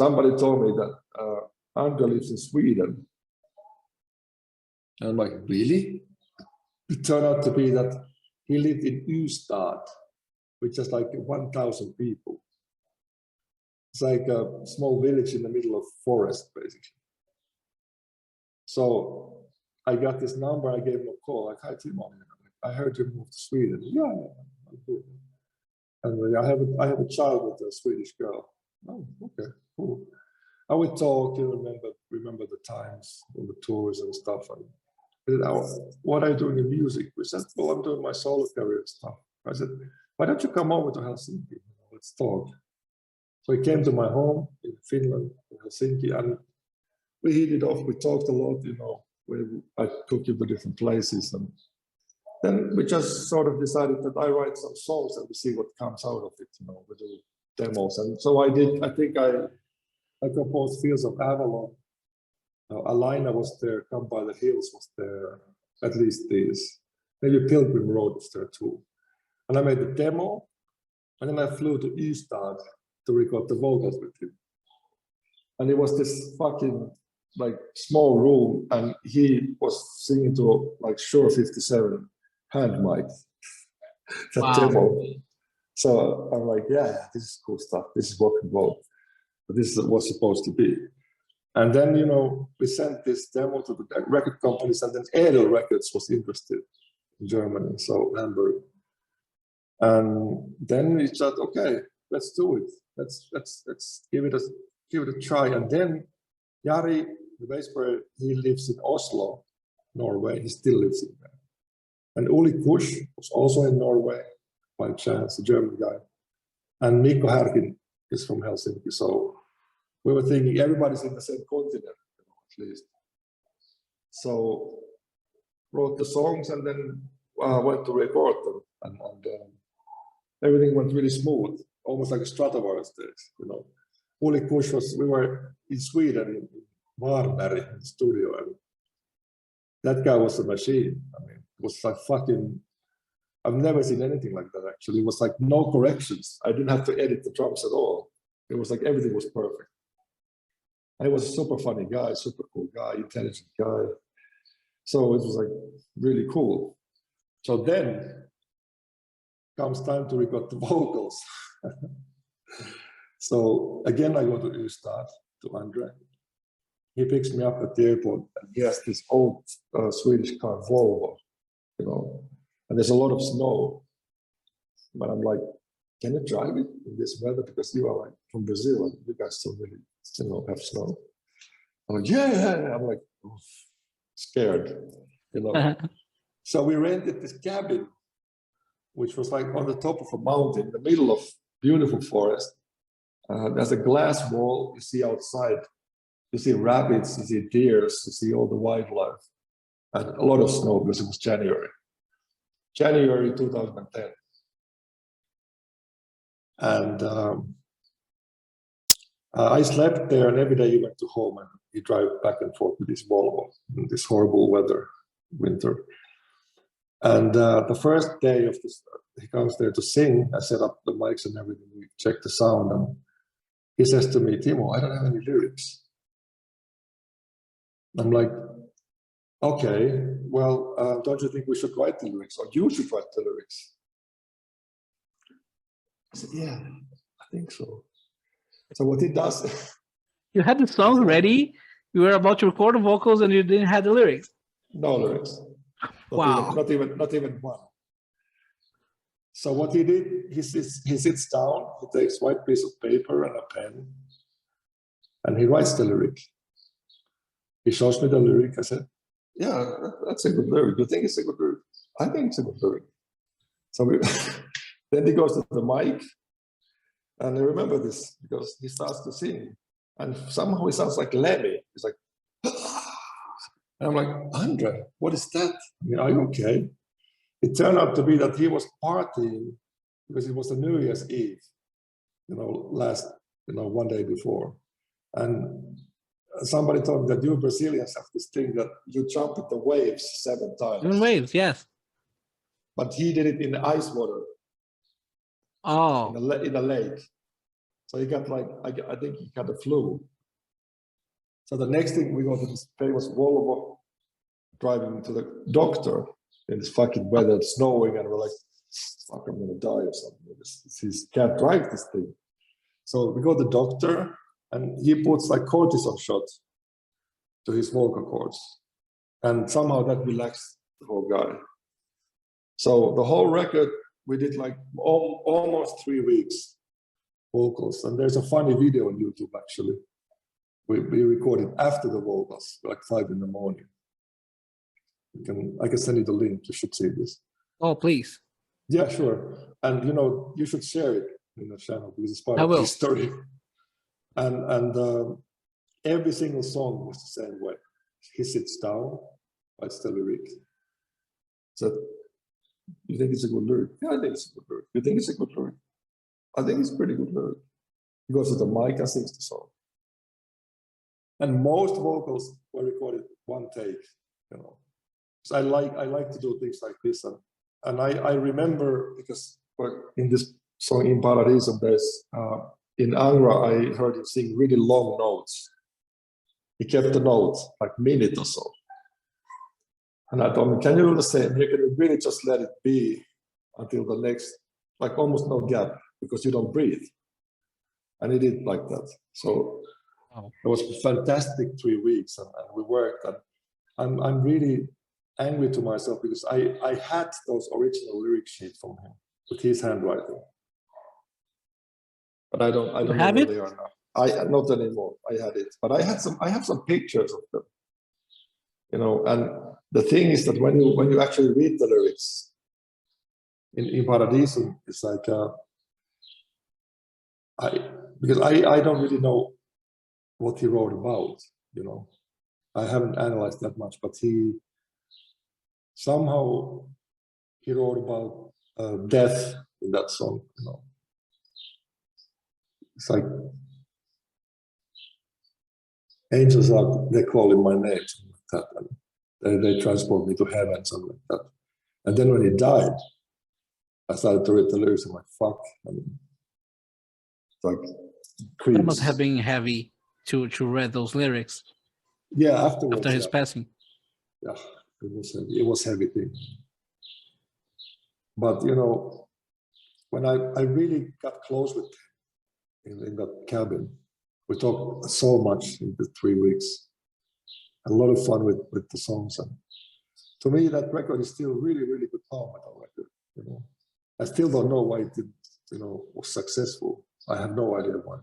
somebody told me that Andrea lives in Sweden. And I'm like, really? It turned out to be that he lived in Ystad, which is like 1,000 people. It's like a small village in the middle of forest, basically. So I got this number, I gave him a call, like, hi, Timo, I heard you moved to Sweden. Yeah, I'm good. And I have a child with a Swedish girl. Oh, okay, cool. I would talk, you remember the times on the tours and stuff. And what are you doing in music? We said, well, I'm doing my solo career stuff. I said, why don't you come over to Helsinki? Let's talk. So he came to my home in Finland, in Helsinki, and we hit it off. We talked a lot, I took him to different places. And then we just sort of decided that I write some songs and we see what comes out of it, we do demos. And so I did, I think I composed Fields of Avalon. Alina was there, Come by the Hills was there, at least these. Maybe Pilgrim Road was there too. And I made the demo, and then I flew to Ystad to record the vocals with him. And it was this fucking like small room, and he was singing to like Shure 57 hand mic. That demo. So I'm like, yeah, this is cool stuff. This is rock and roll. But this is what's supposed to be. And then, we sent this demo to the record companies, and then Edel Records was interested in Germany, so Hamburg. And then we said, okay, let's do it. Let's give it a try. And then Jari, the bass player, he lives in Oslo, Norway. He still lives in there. And Uli Kusch was also in Norway, by chance, a German guy. And Mikko Härkin is from Helsinki. So we were thinking everybody's in the same continent, at least. So wrote the songs and then went to record them. And everything went really smooth, almost like a Stratovarus days, Uli Kusch we were in Sweden, in Varberg, in the studio, and that guy was a machine. I mean, it was like fucking, I've never seen anything like that, actually. It was like no corrections. I didn't have to edit the drums at all. It was like everything was perfect. And he was a super funny guy, super cool guy, intelligent guy. So it was like really cool. So then comes time to record the vocals. So again, I go to Ystad, to Andre. He picks me up at the airport, and he has this old Swedish car, Volvo, and there's a lot of snow. But I'm like, can you drive it in this weather? Because you are like from Brazil, and you guys don't really, have snow. I'm like, yeah. I'm like, scared, So we rented this cabin, which was like on the top of a mountain, in the middle of beautiful forest. There's a glass wall you see outside. You see rabbits, you see deers, you see all the wildlife. And a lot of snow because it was January. January 2010. And I slept there, and every day he went to home and he drove back and forth with his Volvo in this horrible weather, winter. And the first day of this, he comes there to sing. I set up the mics and everything. We checked the sound, and he says to me, Timo, I don't have any lyrics. I'm like, okay, well, don't you think we should write the lyrics, or you should write the lyrics? I said, yeah, I think so. So what he does... You had the song ready, you were about to record the vocals, and you didn't have the lyrics? No lyrics. Wow. Not even one. So what he did, he sits down, he takes a white piece of paper and a pen, and he writes the lyric. He shows me the lyric. I said, yeah, that's a good lyric. Do you think it's a good lyric? I think it's a good lyric. So then he goes to the mic, and I remember this because he starts to sing, and somehow he sounds like Lemmy. He's like, and I'm like, Andre, what is that? I mean, are you okay? It turned out to be that he was partying because it was a New Year's Eve, one day before. And somebody told me that you Brazilians have this thing that you jump at the waves 7 times. In waves, yes. But he did it in the ice water. Oh. In a lake. So he got like, I think he got the flu. So the next thing, we go to this famous Volvo, driving to the doctor in this fucking weather, it's snowing, and we're like, fuck, I'm gonna die or something. He can't drive this thing. So we go to the doctor, and he puts like cortisone shots to his vocal cords. And somehow that relaxed the whole guy. So the whole record, we did like almost 3 weeks vocals. And there's a funny video on YouTube, actually. We recorded after the vocals, like 5 in the morning. I can send you the link. You should see this. Oh, please. Yeah, sure. And you should share it in the channel because it's part I of will. the story. And every single song was the same way. He sits down, writes the lyric. So, you think it's a good lyric? Yeah, I think it's a good lyric. You think it's a good lyric? I think it's a pretty good lyric. He goes to the mic and sings the song. And most vocals were recorded one take, So I like to do things like this. And I remember, because in this song In Paradiso, there's in Angra, I heard him sing really long notes. He kept the notes like a minute or so. And I told him, can you do the same? Here, can you really just let it be until the next, like almost no gap, because you don't breathe. And he did like that. So it was a fantastic 3 weeks, and we worked. And I'm really angry to myself because I had those original lyric sheets from him with his handwriting. But I don't know where they are now. Not anymore. I had it, but I have some pictures of them. And the thing is that when you actually read the lyrics in Paradiso, it's like because I don't really know what he wrote about. I haven't analyzed that much, but he somehow wrote about death in that song. It's like angels they call in my name, something like that. And they transport me to heaven, something like that. And then when he died, I started to read the lyrics. I'm like, fuck. It's like creeps. That must have been heavy to read those lyrics. Yeah, afterwards. After his passing. Yeah, it was heavy thing. But when I really got close with him in that cabin, we talked so much in the 3 weeks. A lot of fun with the songs, and to me that record is still really, really good power metal record. I still don't know why it didn't, was successful. I have no idea why.